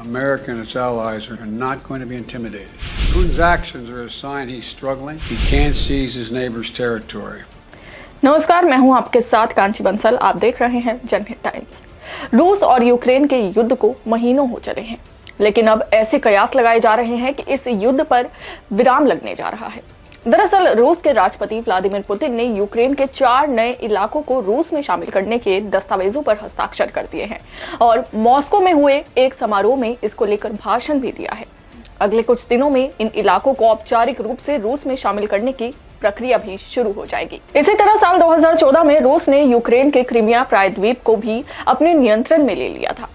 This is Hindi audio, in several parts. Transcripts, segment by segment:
America and its allies are not going to be intimidated. Putin's actions are a sign he's struggling. He can't seize his neighbor's territory. नमस्कार, मैं हूं आपके साथ कांची बंसल। आप देख रहे हैं जनहित टाइम्स। रूस और यूक्रेन के युद्ध को महीनों हो चले हैं, लेकिन अब ऐसे कयास लगाए जा रहे हैं कि इस युद्ध पर विराम लगने जा रहा है। दरअसल रूस के राष्ट्रपति व्लादिमीर पुतिन ने यूक्रेन के 4 नए इलाकों को रूस में शामिल करने के दस्तावेजों पर हस्ताक्षर कर दिए हैं और मॉस्को में हुए एक समारोह में इसको लेकर भाषण भी दिया है। अगले कुछ दिनों में इन इलाकों को औपचारिक रूप से रूस में शामिल करने की प्रक्रिया भी शुरू हो जाएगी। इसी तरह साल 2014 में रूस ने यूक्रेन के क्रीमिया प्रायद्वीप को भी अपने नियंत्रण में ले लिया था।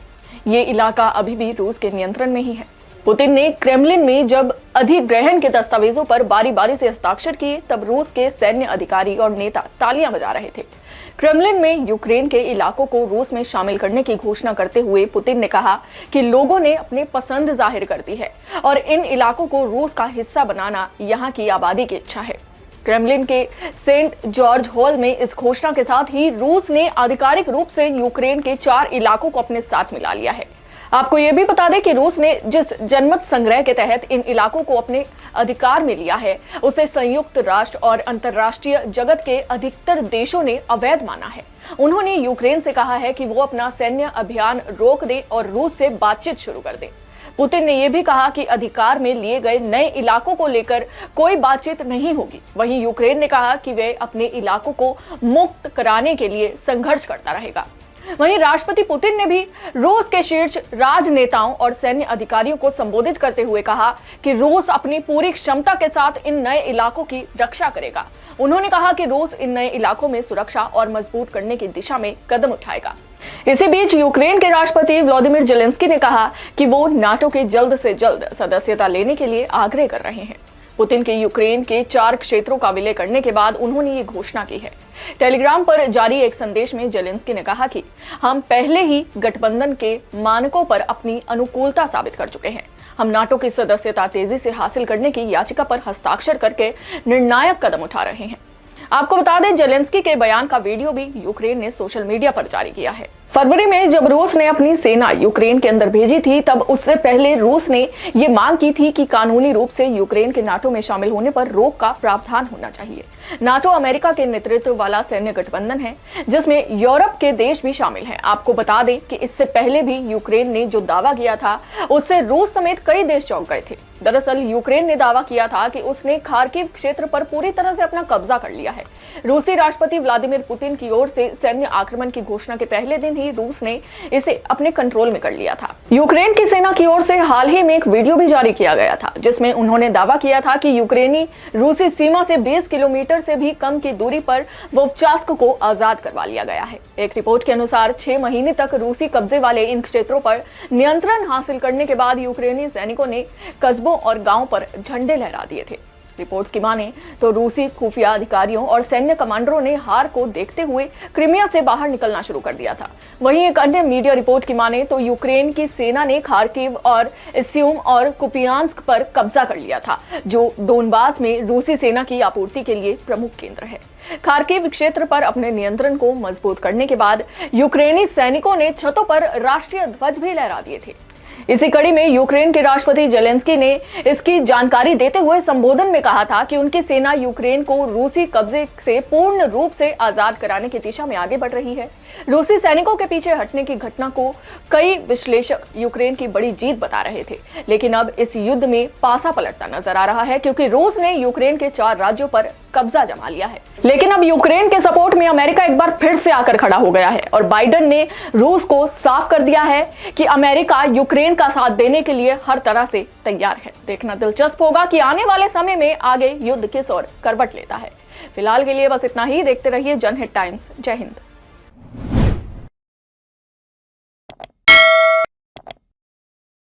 ये इलाका अभी भी रूस के नियंत्रण में ही है। पुतिन ने क्रेमलिन में जब अधिग्रहण के दस्तावेजों पर बारी बारी से हस्ताक्षर किए, तब रूस के सैन्य अधिकारी और नेता तालियां बजा रहे थे। क्रेमलिन में यूक्रेन के इलाकों को रूस में शामिल करने की घोषणा करते हुए पुतिन ने कहा कि लोगों ने अपनी पसंद जाहिर कर दी है और इन इलाकों को रूस का हिस्सा बनाना यहाँ की आबादी की इच्छा है। क्रेमलिन के सेंट जॉर्ज हॉल में इस घोषणा के साथ ही रूस ने आधिकारिक रूप से यूक्रेन के 4 इलाकों को अपने साथ मिला लिया है। आपको यह भी बता दें कि रूस ने जिस जनमत संग्रह के तहत इन इलाकों को अपने अधिकार में लिया है, उसे संयुक्त राष्ट्र और अंतर्राष्ट्रीय जगत के अधिकतर देशों ने अवैध माना है। उन्होंने यूक्रेन से कहा है कि वो अपना सैन्य अभियान रोक दे और रूस से बातचीत शुरू कर दे। पुतिन ने यह भी कहा कि अधिकार में लिए गए नए इलाकों को लेकर कोई बातचीत नहीं होगी। वहीं यूक्रेन ने कहा कि वे अपने इलाकों को मुक्त कराने के लिए संघर्ष करता रहेगा। वहीं राष्ट्रपति पुतिन ने भी रूस के शीर्ष राजनेताओं और सैन्य अधिकारियों को संबोधित करते हुए कहा कि रूस अपनी पूरी क्षमता के साथ इन नए इलाकों की रक्षा करेगा। उन्होंने कहा कि रूस इन नए इलाकों में सुरक्षा और मजबूत करने की दिशा में कदम उठाएगा। इसी बीच यूक्रेन के राष्ट्रपति व्लादिमीर जेलेंस्की ने कहा कि वो नाटो के जल्द से जल्द सदस्यता लेने के लिए आग्रह कर रहे हैं। पुतिन के यूक्रेन के 4 क्षेत्रों का विलय करने के बाद उन्होंने ये घोषणा की है। टेलीग्राम पर जारी एक संदेश में जेलेंस्की ने कहा कि हम पहले ही गठबंधन के मानकों पर अपनी अनुकूलता साबित कर चुके हैं। हम नाटो की सदस्यता तेजी से हासिल करने की याचिका पर हस्ताक्षर करके निर्णायक कदम उठा रहे हैं। आपको बता दें, जेलेंस्की के बयान का वीडियो भी यूक्रेन ने सोशल मीडिया पर जारी किया है। फरवरी में जब रूस ने अपनी सेना यूक्रेन के अंदर भेजी थी, तब उससे पहले रूस ने ये मांग की थी कि कानूनी रूप से यूक्रेन के नाटो में शामिल होने पर रोक का प्रावधान होना चाहिए। नाटो अमेरिका के नेतृत्व वाला सैन्य गठबंधन है, जिसमें यूरोप के देश भी शामिल हैं। आपको बता दें कि इससे पहले भी यूक्रेन ने जो दावा किया था, उससे रूस समेत कई देश चौंक गए थे। दरअसल यूक्रेन ने दावा किया था कि उसने खार्किव क्षेत्र पर पूरी तरह से अपना कब्जा कर लिया है। रूसी राष्ट्रपति व्लादिमीर पुतिन की ओर से सैन्य आक्रमण की घोषणा के पहले दिन ही रूस ने इसे अपने कंट्रोल में कर लिया था। यूक्रेन की सेना की ओर से हाल ही में एक वीडियो भी जारी किया गया था, जिसमें उन्होंने दावा किया था कि यूक्रेनी रूसी सीमा से 20 किलोमीटर से भी कम की दूरी पर वोवचास्क को आजाद करवा लिया गया है। एक रिपोर्ट के अनुसार 6 महीने तक रूसी कब्जे वाले इन क्षेत्रों पर नियंत्रण हासिल करने के बाद यूक्रेनी सैनिकों ने कस्बों और गांवों पर झंडे लहरा दिए थे। रिपोर्ट्स की माने तो रूसी खुफिया अधिकारियों और सैन्य कमांडरों ने हार को देखते हुए क्रीमिया से बाहर निकलना शुरू कर दिया था। वहीं एक अन्य मीडिया रिपोर्ट की माने तो यूक्रेन की सेना ने खार्किव और इस्यूम और कुपियांस्क पर कब्जा कर लिया था, जो डोनबास में रूसी सेना की आपूर्ति के लिए प्रमुख केंद्र है। खार्किव क्षेत्र पर अपने नियंत्रण को मजबूत करने के बाद यूक्रेनी सैनिकों ने छतों पर राष्ट्रीय ध्वज भी लहरा दिए थे। इसी कड़ी में यूक्रेन के राष्ट्रपति जेलेंस्की ने इसकी जानकारी देते हुए संबोधन में कहा था कि उनकी सेना यूक्रेन को रूसी कब्जे से पूर्ण रूप से आजाद कराने की दिशा में आगे बढ़ रही है। रूसी सैनिकों के पीछे हटने की घटना को कई विश्लेषक यूक्रेन की बड़ी जीत बता रहे थे, लेकिन अब इस युद्ध में पासा पलटता नजर आ रहा है, क्योंकि रूस ने यूक्रेन के 4 राज्यों पर कब्जा जमा लिया है। लेकिन अब यूक्रेन के सपोर्ट में अमेरिका एक बार फिर से आकर खड़ा हो गया है और बाइडेन ने रूस को साफ कर दिया है कि अमेरिका यूक्रेन का साथ देने के लिए हर तरह से तैयार है। देखना दिलचस्प होगा कि आने वाले समय में आगे युद्ध किस ओर करवट लेता है। फिलहाल के लिए बस इतना ही। देखते रहिए जनहित टाइम्स। जय हिंद।